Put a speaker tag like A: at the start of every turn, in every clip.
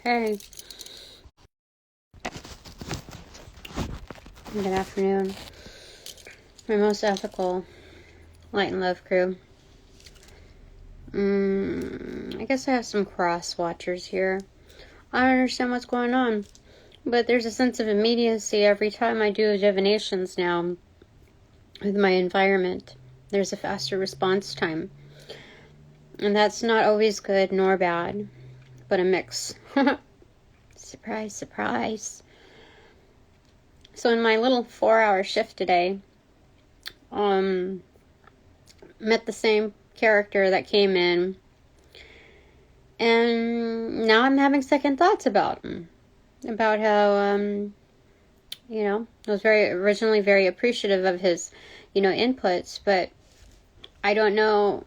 A: Hey, good afternoon. My most ethical light and love crew. I guess I have some cross watchers here. I don't understand what's going on, but there's a sense of immediacy every time I do divinations now with my environment. There's a faster response time. And that's not always good nor bad, but a mix. Surprise, surprise. So in my little 4-hour shift today, met the same character that came in, and now I'm having second thoughts about him, about how, I was originally very appreciative of his, inputs, but I don't know,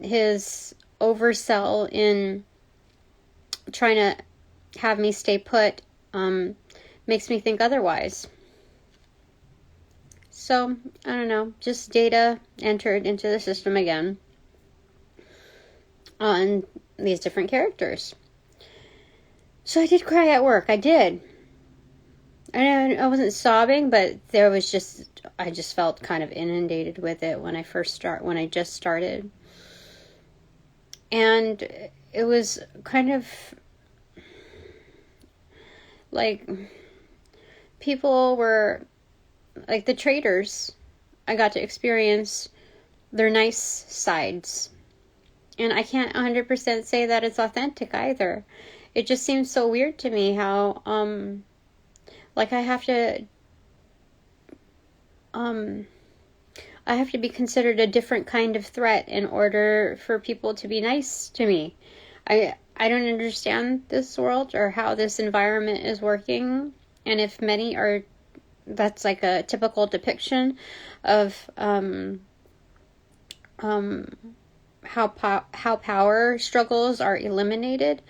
A: his oversell in trying to have me stay put, makes me think otherwise. So, I don't know, just data entered into the system again on these different characters. So I did cry at work, I did. I wasn't sobbing, but I just felt kind of inundated with it when I just started. And it was kind of like people were like the traders. I got to experience their nice sides. And I can't 100% say that it's authentic either. It just seems so weird to me how, I have to be considered a different kind of threat in order for people to be nice to me. I don't understand this world or how this environment is working. And if many are, that's like a typical depiction of how power struggles are eliminated.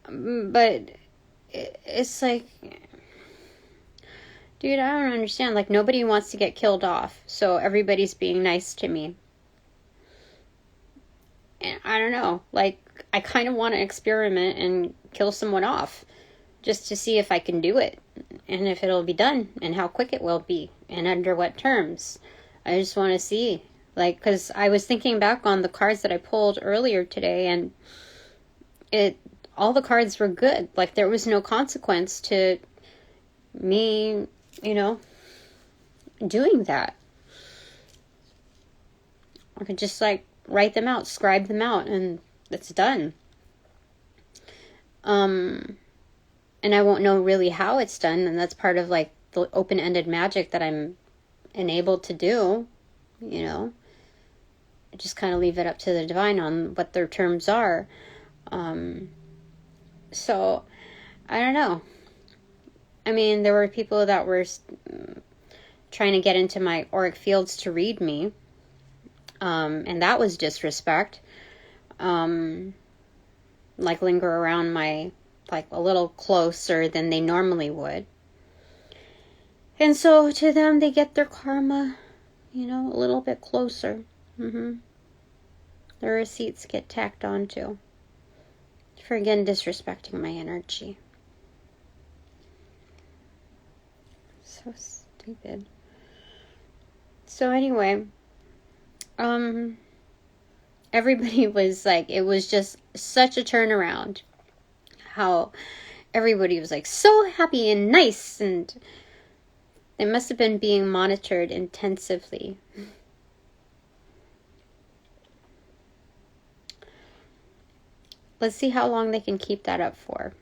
A: But it's like, dude, I don't understand. Like, nobody wants to get killed off, so everybody's being nice to me. And I don't know, like, I kind of want to experiment and kill someone off just to see if I can do it and if it'll be done and how quick it will be and under what terms. I just want to see, like, because I was thinking back on the cards that I pulled earlier today, and all the cards were good. Like, there was no consequence to me, doing that. I could just, write them out, scribe them out, and it's done. And I won't know really how it's done, and that's part of, the open-ended magic that I'm enabled to do, I just kind of leave it up to the divine on what their terms are. So, I don't know. I mean, there were people that were trying to get into my auric fields to read me, and that was disrespect. Linger around my, a little closer than they normally would. And so to them, they get their karma, a little bit closer. Their receipts get tacked onto for, again, disrespecting my energy. So stupid. So anyway, everybody was it was just such a turnaround. How everybody was so happy and nice, and they must have been being monitored intensively. Let's see how long they can keep that up for.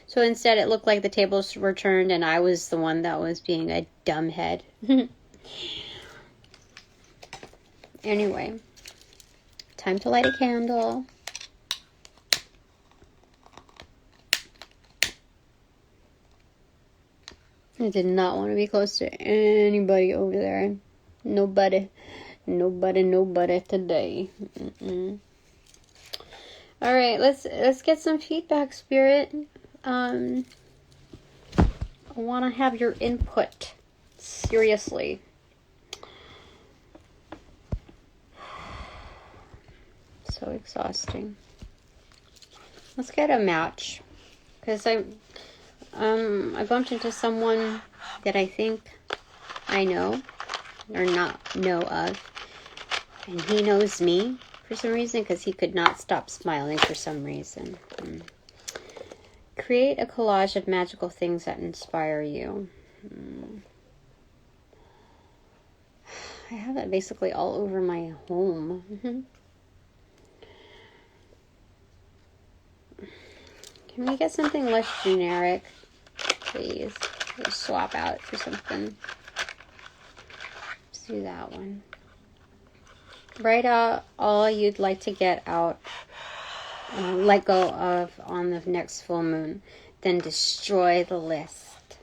A: So instead, it looked like the tables were turned and I was the one that was being a dumbhead. Anyway, time to light a candle. I did not want to be close to anybody over there. Nobody today. All right, let's get some feedback, Spirit. I want to have your input. Seriously. So exhausting. Let's get a match. Because I bumped into someone that I think I know or not know of. And he knows me for some reason because he could not stop smiling for some reason. Create a collage of magical things that inspire you. I have it basically all over my home. Can we get something less generic, please? Let's swap out for something. Let's do that one. Write out all you'd like to get out, let go of on the next full moon. Then destroy the list.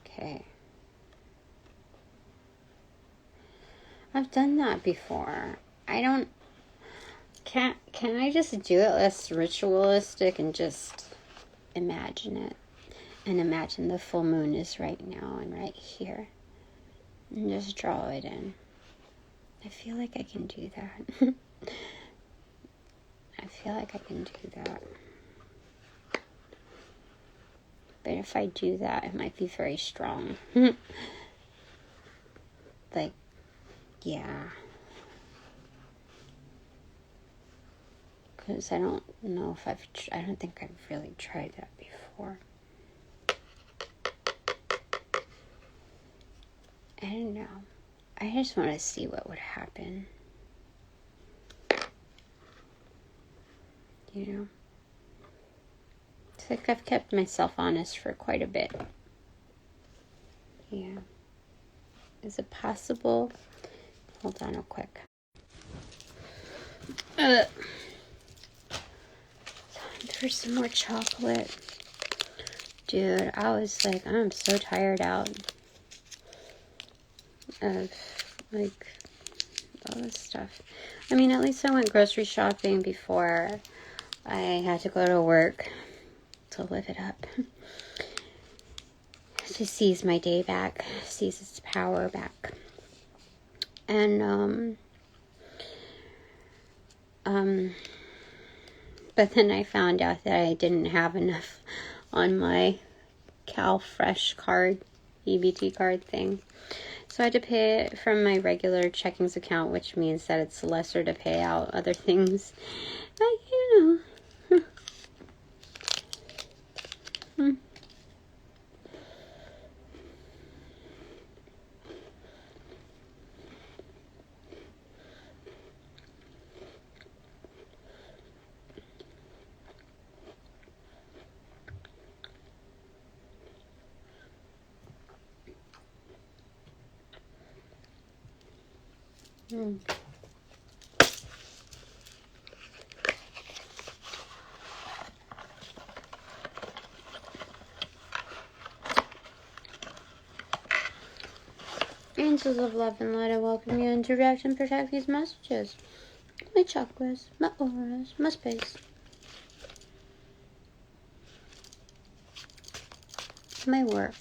A: Okay. I've done that before. Can I just do it less ritualistic and just imagine it? And imagine the full moon is right now and right here. And just draw it in. I feel like I can do that. I feel like I can do that. But if I do that, it might be very strong. Like, yeah. Because I don't know if I don't think I've really tried that before. I don't know. I just want to see what would happen. You know? It's like I've kept myself honest for quite a bit. Yeah. Is it possible? Hold on real quick. Time for some more chocolate. Dude, I was like, I'm so tired out of, like, all this stuff. I mean, at least I went grocery shopping before I had to go to work to live it up. To seize my day back, seize its power back. And, but then I found out that I didn't have enough on my CalFresh card, EBT card thing. So I had to pay it from my regular checkings account, which means that it's lesser to pay out other things. Like, you know. Angels of love and light, I welcome you and direct and protect these messages. My chakras, my auras, my space. My work.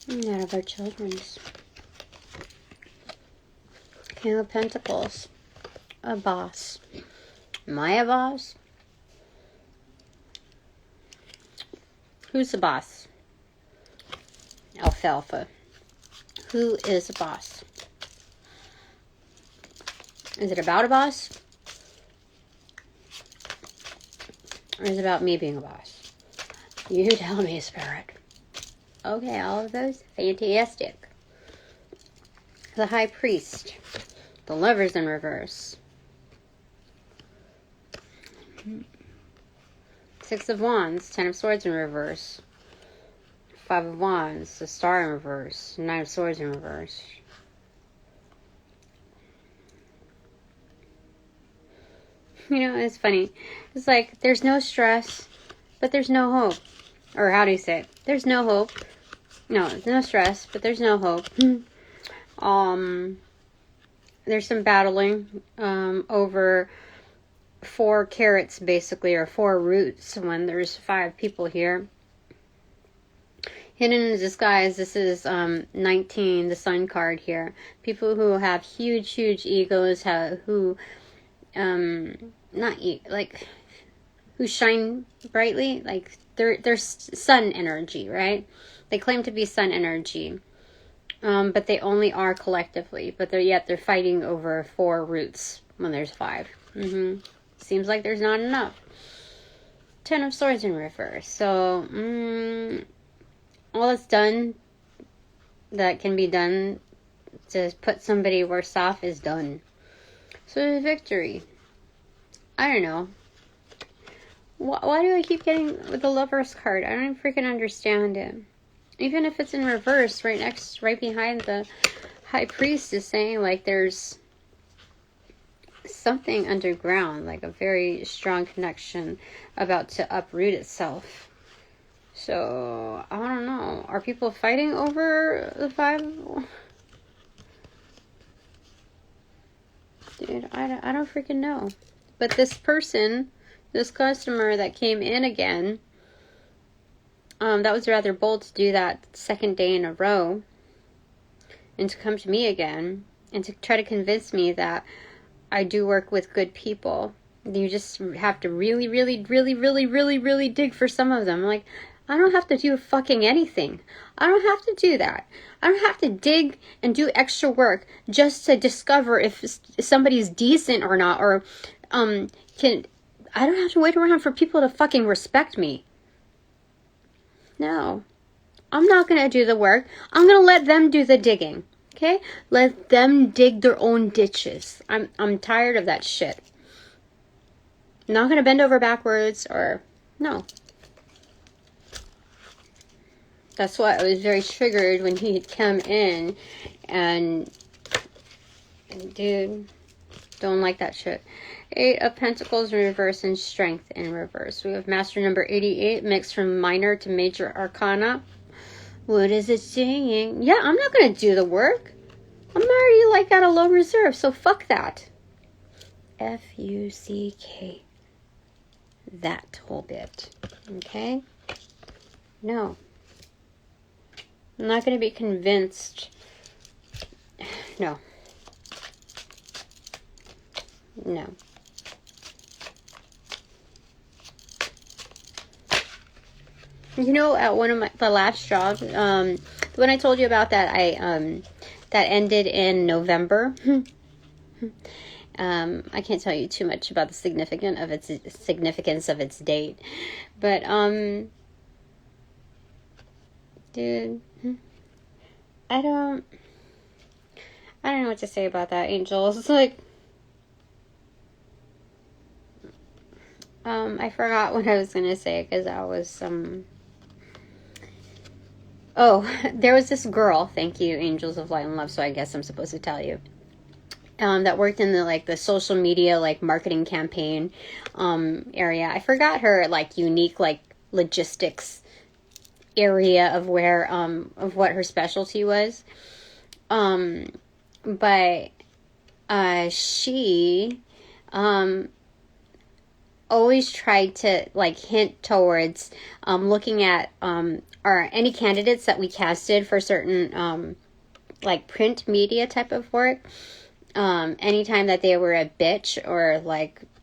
A: And that of our children's. King of Pentacles. A boss. Am I a boss? Who's the boss? Alfalfa. Who is a boss? Is it about a boss? Or is it about me being a boss? You tell me, Spirit. Okay, all of those? Fantastic. The High Priest. The Lovers in reverse. Six of Wands. Ten of Swords in reverse. Five of Wands. The Star in reverse. Nine of Swords in reverse. You know, it's funny. It's like, there's no stress, but there's no hope. Or how do you say it? There's no hope. No, there's no stress, but there's no hope. There's some battling over 4 carrots, basically, or 4 roots when there's 5 people here. Hidden in disguise, this is 19, the Sun card here. People who have huge, huge egos, who not like, who shine brightly, like they're sun energy, right? They claim to be sun energy, but they only are collectively. But they're fighting over 4 roots when there's 5. Seems like there's not enough. 10 of Swords in reverse. So all that's done that can be done to put somebody worse off is done. So the victory. I don't know. Why do I keep getting the Lover's card? I don't even freaking understand it. Even if it's in reverse, right behind the High Priest is saying like there's something underground, like a very strong connection about to uproot itself. So, I don't know. Are people fighting over the 5? Dude, I don't freaking know. But this person, this customer that came in again, that was rather bold to do that 2nd day in a row. And to come to me again. And to try to convince me that I do work with good people. You just have to really, really, really, really, really, really dig for some of them. Like, I don't have to do fucking anything. I don't have to do that. I don't have to dig and do extra work just to discover if somebody's decent or not. Or, I don't have to wait around for people to fucking respect me. No. I'm not going to do the work. I'm going to let them do the digging. Okay? Let them dig their own ditches. I'm tired of that shit. I'm not going to bend over backwards or... No. That's why I was very triggered when he had come in. And dude, don't like that shit. 8 of Pentacles in reverse and Strength in reverse. We have Master number 88 mixed from Minor to Major Arcana. What is it saying? Yeah, I'm not going to do the work. I'm already like at a low reserve, so fuck that. F-U-C-K. That whole bit. Okay? No. I'm not going to be convinced. No. No. You know, at one of the last jobs, when I told you about that, that ended in November. I can't tell you too much about the significance of its date, but dude, I don't know what to say about that, Angels. It's like, I forgot what I was gonna say because I was oh, there was this girl. Thank you, Angels of Light and Love. So I guess I'm supposed to tell you. That worked in the social media marketing campaign area. I forgot her unique logistics area of where of what her specialty was. But she always tried to hint towards looking at or any candidates that we casted for certain print media type of work. Anytime that they were a bitch or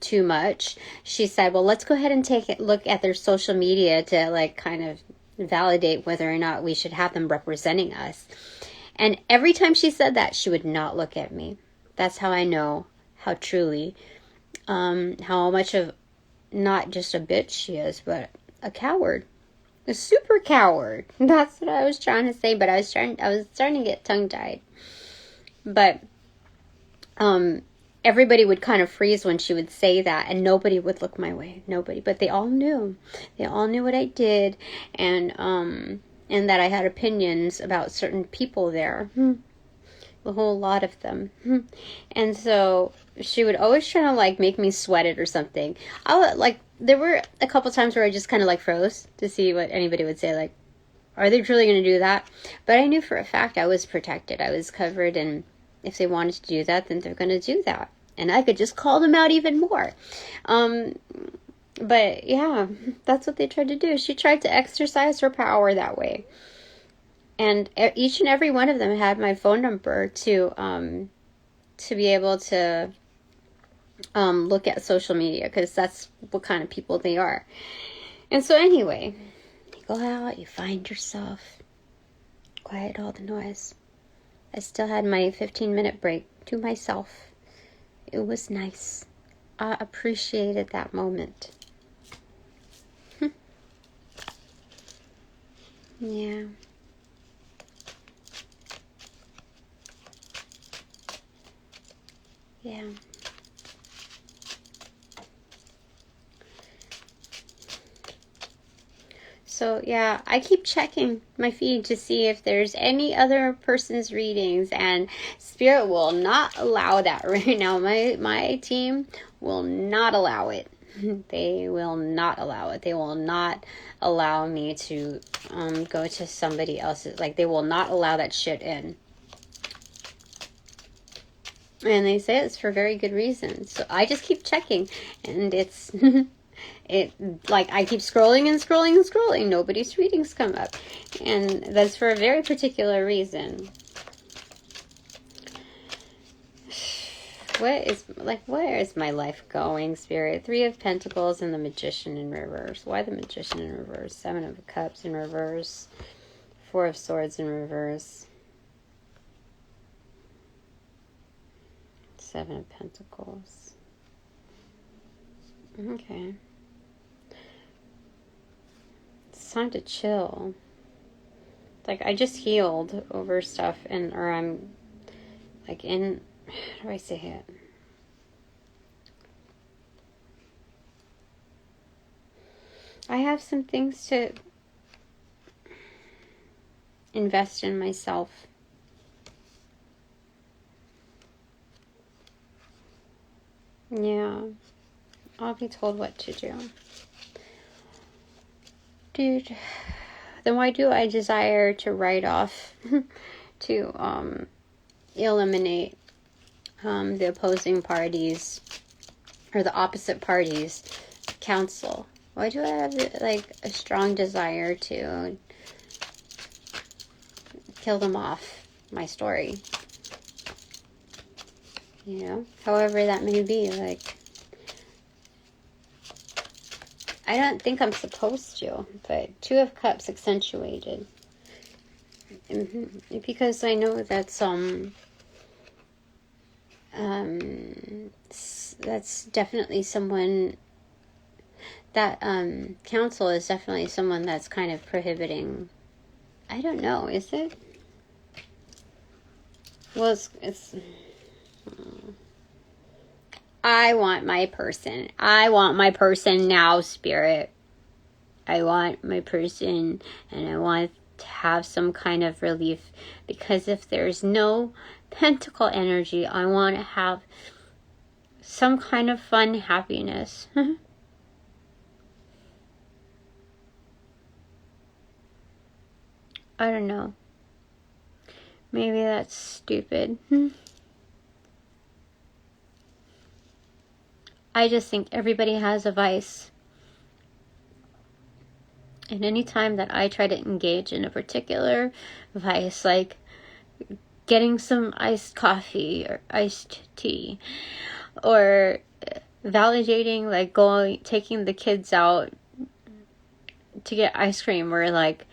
A: too much, she said, well, let's go ahead and take a look at their social media to kind of validate whether or not we should have them representing us. And every time she said that, she would not look at me. That's how I know how truly, how much of not just a bitch she is, but a coward. A super coward. That's what I was trying to say, but I was starting to get tongue-tied. But everybody would kind of freeze when she would say that, and nobody would look my way. Nobody. But they all knew. They all knew what I did, and that I had opinions about certain people there. A whole lot of them. And so she would always try to make me sweat it or something. I would there were a couple times where I just kind of froze to see what anybody would say, are they truly going to do that? But I knew for a fact I was protected. I was covered, and if they wanted to do that, then they're going to do that. And I could just call them out even more. But yeah, that's what they tried to do. She tried to exercise her power that way. And each and every one of them had my phone number to be able to look at social media, because that's what kind of people they are. And so anyway, you go out, you find yourself, quiet all the noise. I still had my 15-minute break to myself. It was nice. I appreciated that moment. Yeah. Yeah. So yeah, I keep checking my feed to see if there's any other person's readings, and Spirit will not allow that right now. My team will not allow it. They will not allow it. They will not allow me to go to somebody else's. Like, they will not allow that shit in. And they say it's for very good reasons. So I just keep checking, and it's like, I keep scrolling and scrolling and scrolling. Nobody's readings come up, and that's for a very particular reason. Where is my life going, Spirit? 3 of Pentacles and the Magician in reverse. Why the Magician in reverse? 7 of Cups in reverse. 4 of Swords in reverse. 7 of Pentacles. Okay. It's time to chill. Like, I just healed over stuff, or I'm like in, how do I say it? I have some things to invest in myself. Yeah. I'll be told what to do. Dude, then why do I desire to write off, to eliminate the opposing parties, or the opposite parties' counsel? Why do I have, like, a strong desire to kill them off my story? You know, however that may be. Like, I don't think I'm supposed to, but 2 of Cups accentuated. Because I know that's that's definitely someone, that counsel is definitely someone that's kind of prohibiting. I don't know, is it? Well, it's I want my person. I want my person now, Spirit. I want my person, and I want to have some kind of relief, because if there's no pentacle energy, I want to have some kind of fun happiness. I don't know. Maybe that's stupid. I just think everybody has a vice. And any time that I try to engage in a particular vice, like getting some iced coffee or iced tea, or validating, like taking the kids out to get ice cream, or like,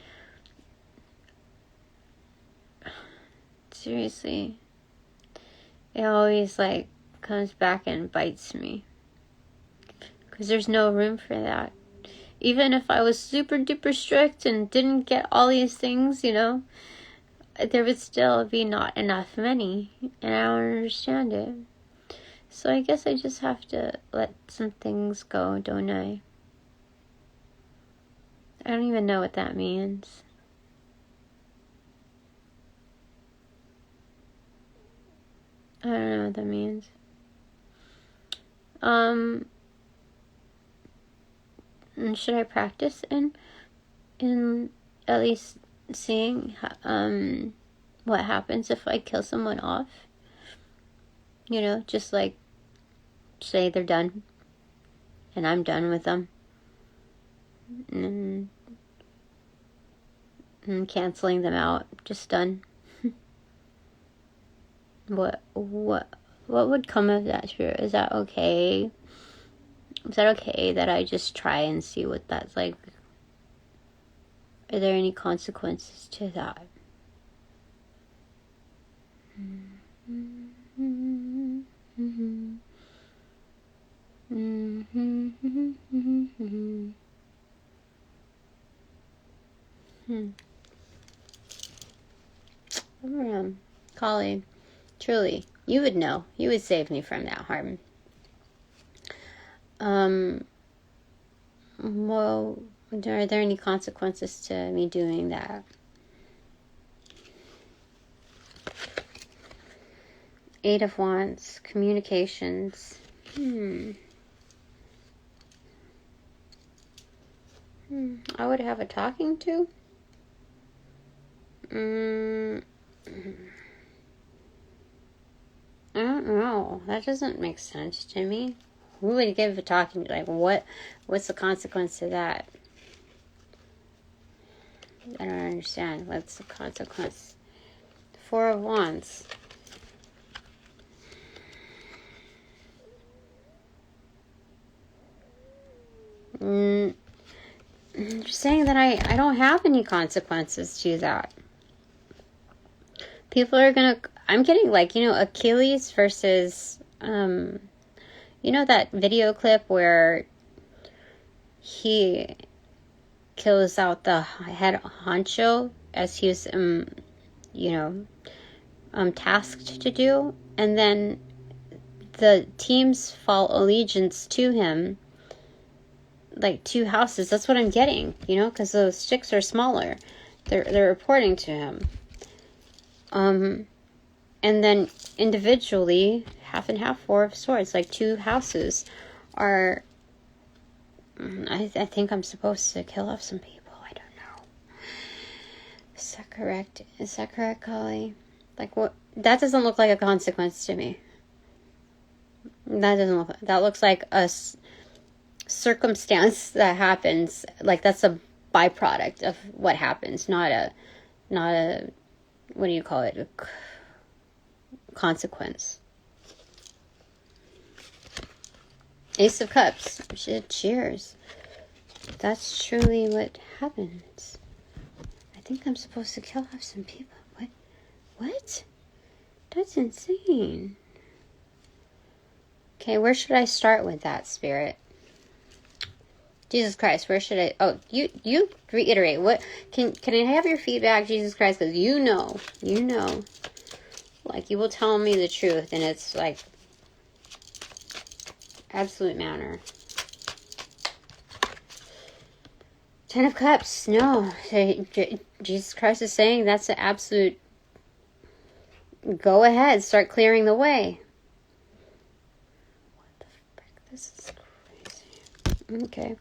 A: seriously, it always like comes back and bites me, because there's no room for that. Even if I was super duper strict and didn't get all these things, you know, there would still be not enough money, and I don't understand it. So I guess I just have to let some things go, don't I? I don't even know what that means. I don't know what that means. Should I practice in at least seeing what happens if I kill someone off? You know, just like say they're done and I'm done with them, and canceling them out, just done. What What would come of that, Spirit? Is that okay? Is that okay that I just try and see what that's like? Are there any consequences to that? Kali, truly, you would know. You would save me from that harm. Well, are there any consequences to me doing that? Eight of Wands, communications. I would have a talking to? I don't know. That doesn't make sense to me. Who would give a talking to? Like, what's the consequence to that? I don't understand. What's the consequence? Four of Wands. You're saying that I don't have any consequences to that. People are gonna... I'm getting, like, Achilles versus... that video clip where he kills out the head honcho as he was, tasked to do, and then the teams fall allegiance to him, like 2 houses. That's what I'm getting, because those sticks are smaller. They're reporting to him. And then individually, half and half, 4 of Swords, like 2 houses are... I think I'm supposed to kill off some people. I don't know. Is that correct? Is that correct, Kali? Like, what? That doesn't look like a consequence to me. That looks like a circumstance that happens. Like, that's a byproduct of what happens, not a what do you call it? A consequence. Ace of Cups. Cheers. That's truly what happens. I think I'm supposed to kill off some people. What? That's insane. Okay, where should I start with that, Spirit? Jesus Christ, where should I... Oh, you reiterate. What? Can I have your feedback, Jesus Christ? Because you know. Like, you will tell me the truth, and it's like... absolute manner. 10 of Cups. No. Jesus Christ is saying that's the absolute... go ahead. Start clearing the way. What the frick? This is crazy. Okay.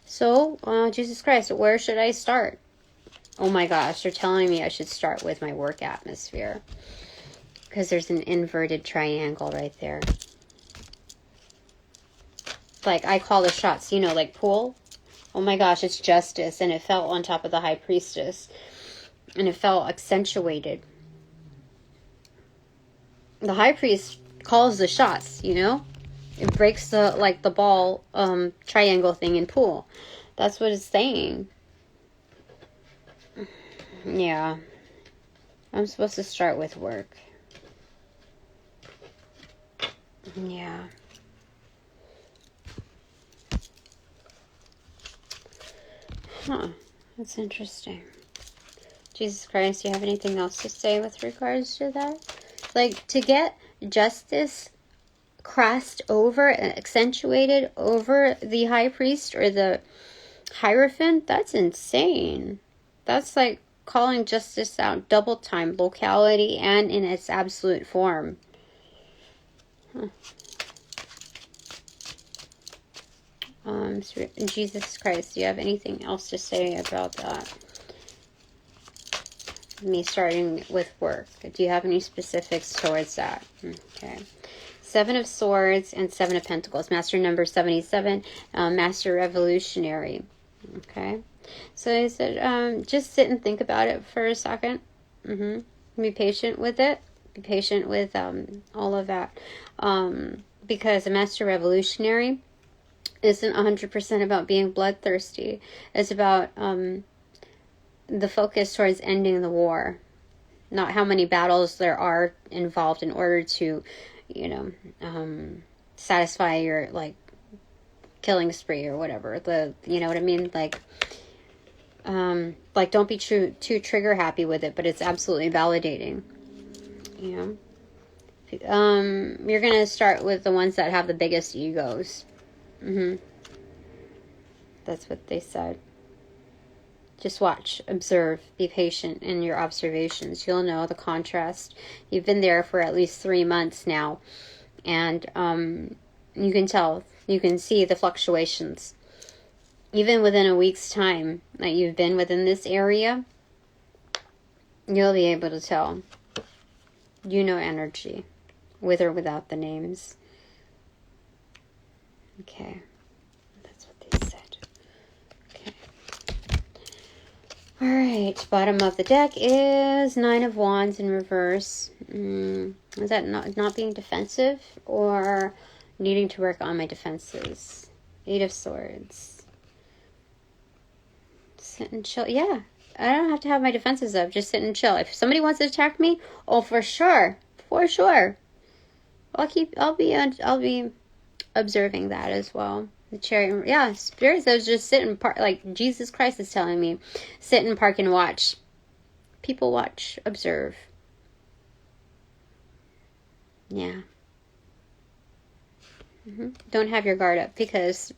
A: So, Jesus Christ, where should I start? Oh my gosh, they're telling me I should start with my work atmosphere. Because there's an inverted triangle right there. Like, I call the shots, like pool. Oh my gosh, it's justice. And it fell on top of the High Priestess. And it fell accentuated. The High Priest calls the shots, It breaks the ball triangle thing in pool. That's what it's saying. Yeah. I'm supposed to start with work. Yeah. Huh. That's interesting. Jesus Christ, do you have anything else to say with regards to that? Like, to get justice crossed over and accentuated over the High Priest or the Hierophant, that's insane. That's like calling justice out double time, locality, and in its absolute form. Huh. Jesus Christ, do you have anything else to say about that? Me starting with work. Do you have any specifics towards that? Okay. 7 of Swords and 7 of Pentacles. Master number 77. Master Revolutionary. Okay. So he said, just sit and think about it for a second. Be patient with it. Be patient with all of that. Because a Master Revolutionary isn't 100% about being bloodthirsty. It's about the focus towards ending the war. Not how many battles there are involved in order to, you know, satisfy your, like, killing spree or whatever. You know what I mean? Like, don't be too trigger happy with it, but it's absolutely validating. You know? You're going to start with the ones that have the biggest egos. That's what they said. Just watch, observe, be patient in your observations. You'll know the contrast. You've been there for at least 3 months now. And you can tell, you can see the fluctuations. Even within a week's time that you've been within this area, you'll be able to tell. You know energy, with or without the names. Okay. That's what they said. Okay. Alright, bottom of the deck is 9 of Wands in reverse. Is that not being defensive or needing to work on my defenses? 8 of Swords. Sit and chill. Yeah, I don't have to have my defenses up. Just sit and chill. If somebody wants to attack me, oh, for sure. For sure. I'll be observing that as well. The Chariot, yeah, Spirit says just sit and park, like Jesus Christ is telling me, sit and park and watch. People watch, observe. Yeah. Don't have your guard up, because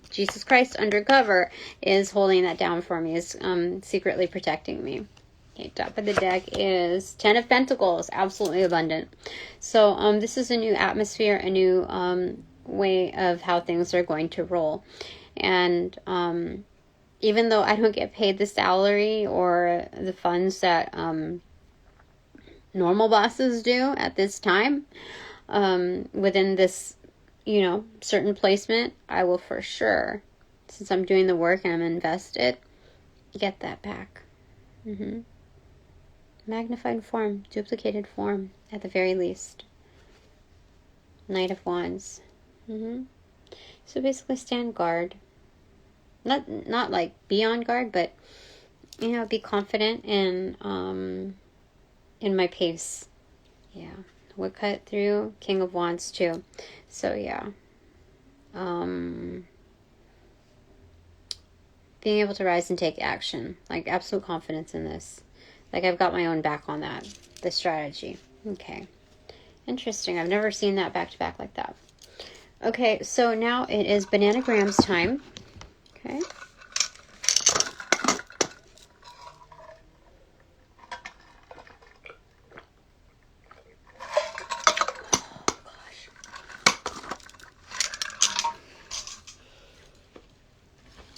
A: Jesus Christ undercover is holding that down for me, is secretly protecting me. Okay, top of the deck is 10 of Pentacles, absolutely abundant. So this is a new atmosphere, a new way of how things are going to roll. And even though I don't get paid the salary or the funds that normal bosses do at this time, within this, you know, certain placement, I will for sure, since I'm doing the work and I'm invested, get that back. Magnified form, duplicated form, at the very least. Knight of Wands. So basically stand guard. Not like be on guard, but, you know, be confident in my pace. Yeah. Wood cut through, King of Wands too. So yeah. Being able to rise and take action. Like absolute confidence in this. Like I've got my own back on that. The strategy. Okay. Interesting. I've never seen that back to back like that. Okay, so now it is Bananagrams time. Okay.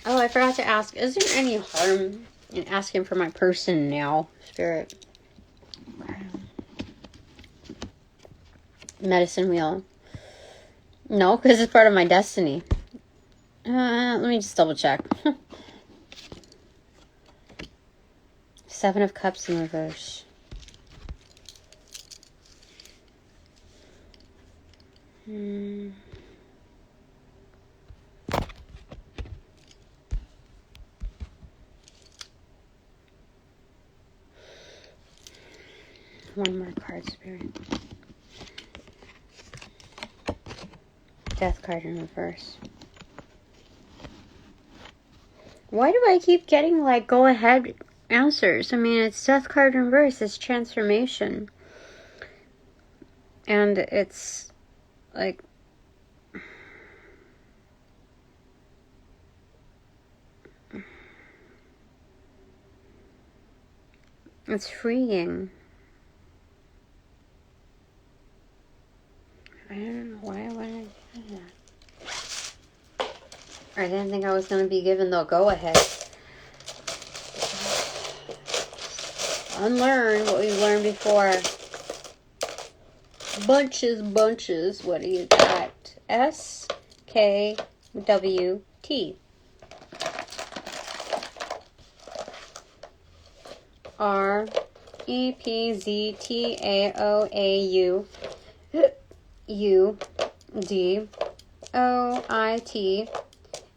A: Oh, I forgot to ask, is there any harm in asking for my person now, Spirit? Medicine wheel. No, because it's part of my destiny. Let me just double check. 7 of Cups in reverse. One more card, Spirit. Death card in reverse. Why do I keep getting, like, go ahead answers? I mean, it's Death card in reverse. It's transformation. And it's, like, it's freeing. I don't know why would I do that. I didn't think I was going to be given the go-ahead. Unlearn what we learned before. Bunches. What do you got? SKWT. EPZTAOAU UDOIT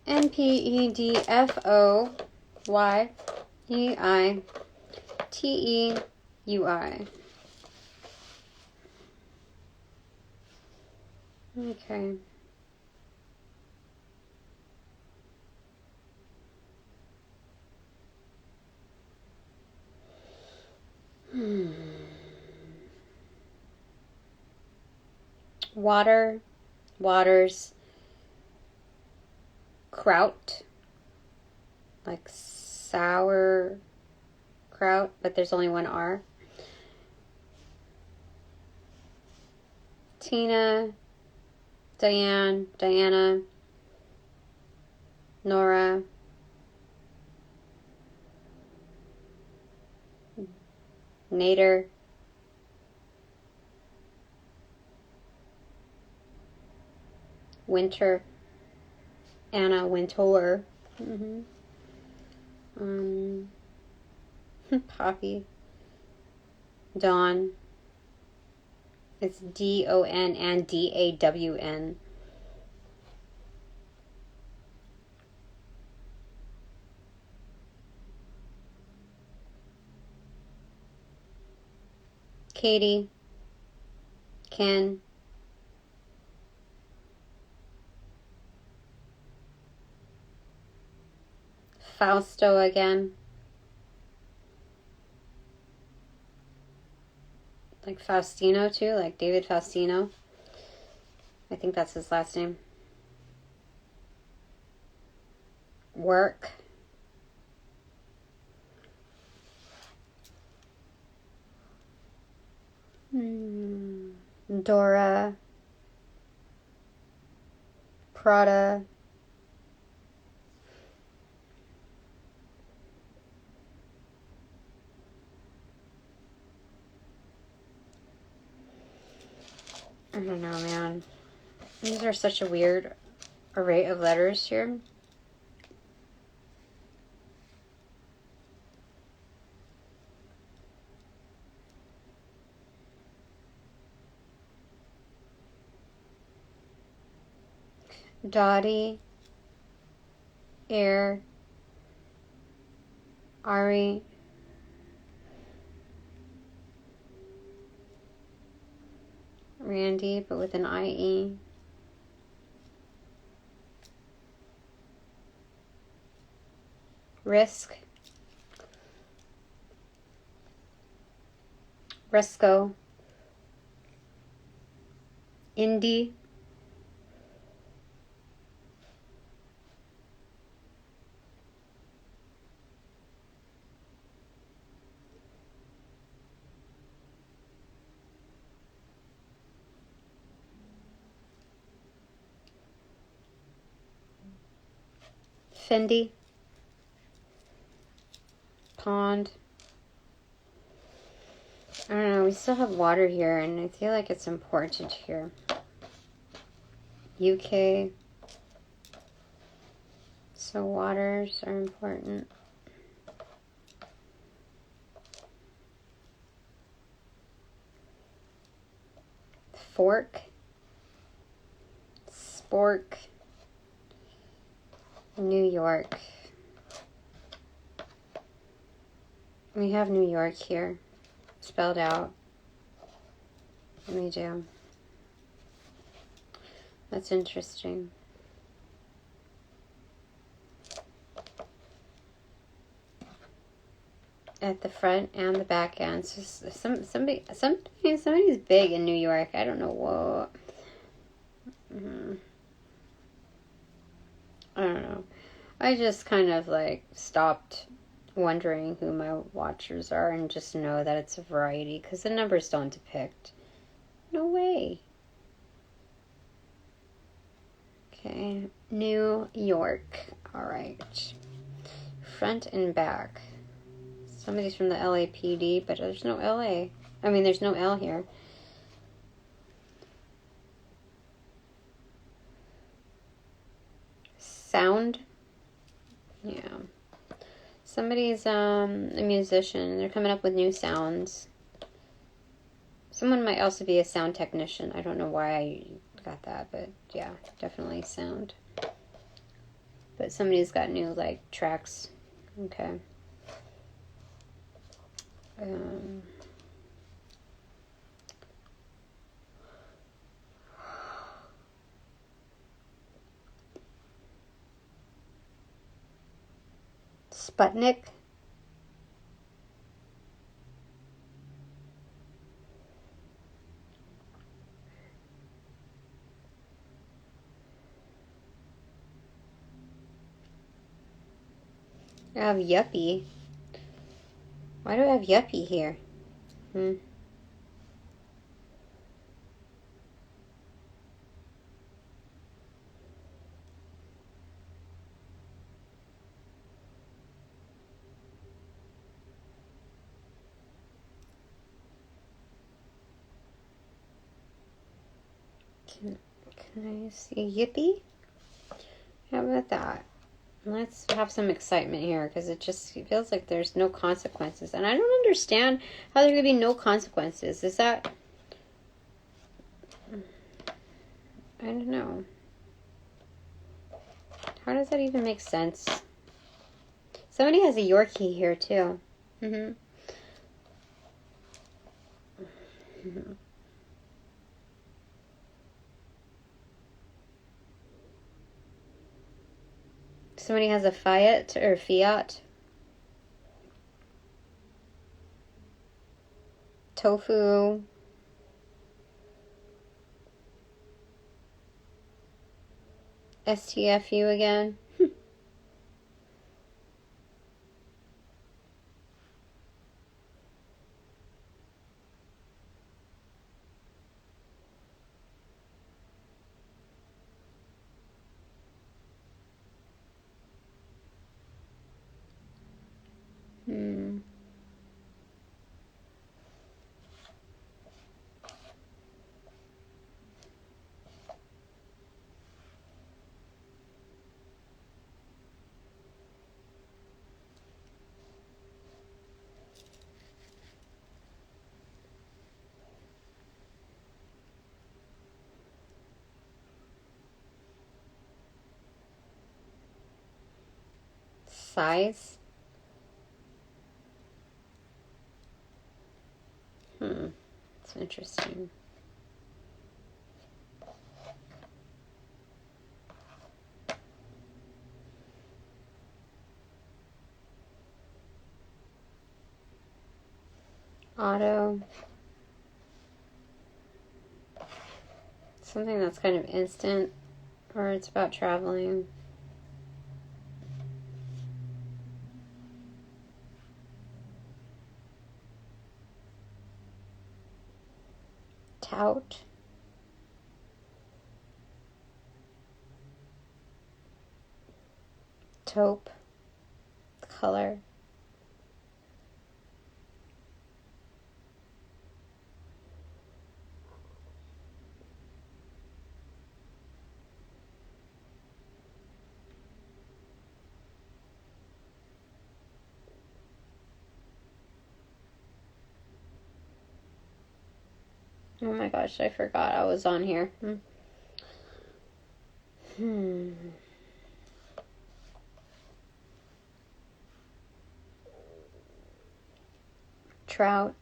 A: NPEDFOYEITEUI. Okay. Water, waters, kraut, like sour kraut, but there's only one R. Tina, Diane, Diana, Nora, Nader, Winter, Anna Wintour, Poppy, Dawn, it's DON and DAWN. Katie, Ken, Fausto again, like Faustino too, like David Faustino. I think that's his last name. Work. Dora, Prada, I don't know, man. These are such a weird array of letters here. Dottie, Air, Ari, Randy, but with an IE. Risk, Risco, Indy, Fendi, Pond. I don't know, we still have water here, and I feel like it's important here. UK. So waters are important. Fork. Spork. New York. We have New York here, spelled out. We do. That's interesting. At the front and the back end. So somebody's big in New York. I don't know what. I don't know. I just kind of like stopped wondering who my watchers are and just know that it's a variety because the numbers don't depict. No way. Okay, New York. All right. Front and back. Somebody's from the LAPD, but there's no LA. I mean, there's no L here. Sound. Yeah. Somebody's a musician. They're coming up with new sounds. Someone might also be a sound technician. I don't know why I got that, but yeah, definitely sound. But somebody's got new, like, tracks. Okay. Sputnik. I have yuppie. Why do I have yuppie here? Can I see yippee? How about that? Let's have some excitement here, because it just feels like there's no consequences. And I don't understand how there could be no consequences. Is that... I don't know. How does that even make sense? Somebody has a Yorkie here, too. Somebody has a Fiat or Fiat. Tofu. STFU again. Size. It's interesting. Auto. Something that's kind of instant, or it's about traveling. Tout. Taupe. Color. Oh my gosh, I forgot I was on here. Trout.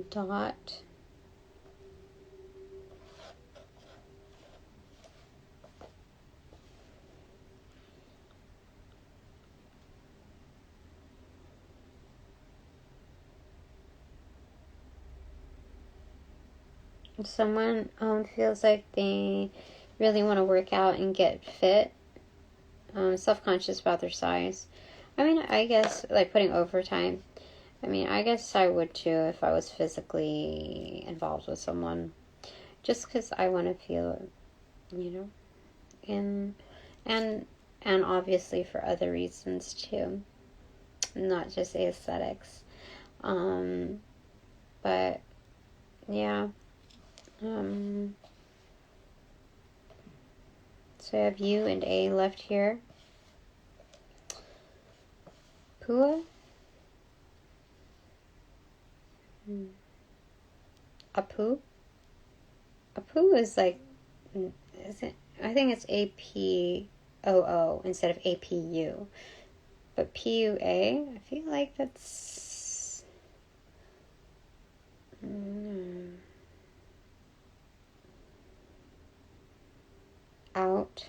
A: Dot. If someone feels like they really want to work out and get fit, self-conscious about their size. I mean, I guess, like, putting overtime. I mean, I guess I would too if I was physically involved with someone. Just because I want to feel, you know, and obviously for other reasons too. Not just aesthetics. But Yeah. So I have U and A left here. Pua? Apu? Apu is like, is it? I think it's APOO instead of APU. But PUA, I feel like that's... Out.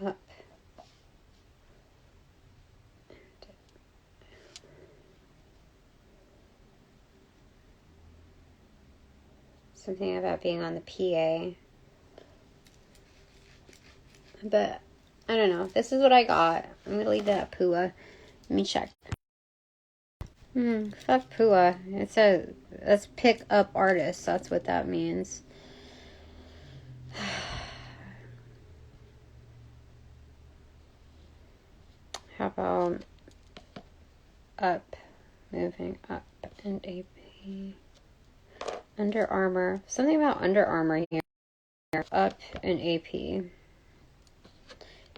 A: Up. Something about being on the PA. But, I don't know. This is what I got. I'm going to leave that at Pua. Let me check. Fuck Pua. It says, let's pick up artists. That's what that means. How about up? Moving up and AP. Under Armour. Something about Under Armour here. Up and AP.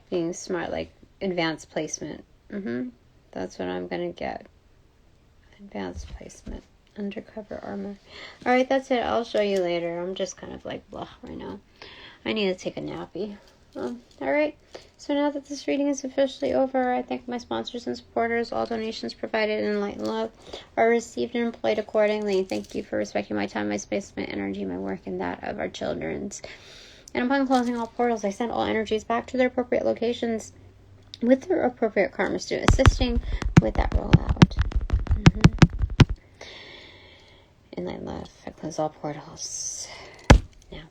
A: Being smart, like advanced placement. That's what I'm gonna get. Advanced placement. Undercover Armor. Alright, that's it. I'll show you later. I'm just kind of like blah right now. I need to take a nappy. Alright, so now that this reading is officially over, I thank my sponsors and supporters. All donations provided in light and love are received and employed accordingly. Thank you for respecting my time, my space, my energy, my work, and that of our children's. And upon closing all portals, I send all energies back to their appropriate locations with their appropriate karma student assisting with that rollout. In light and love, I close all portals now.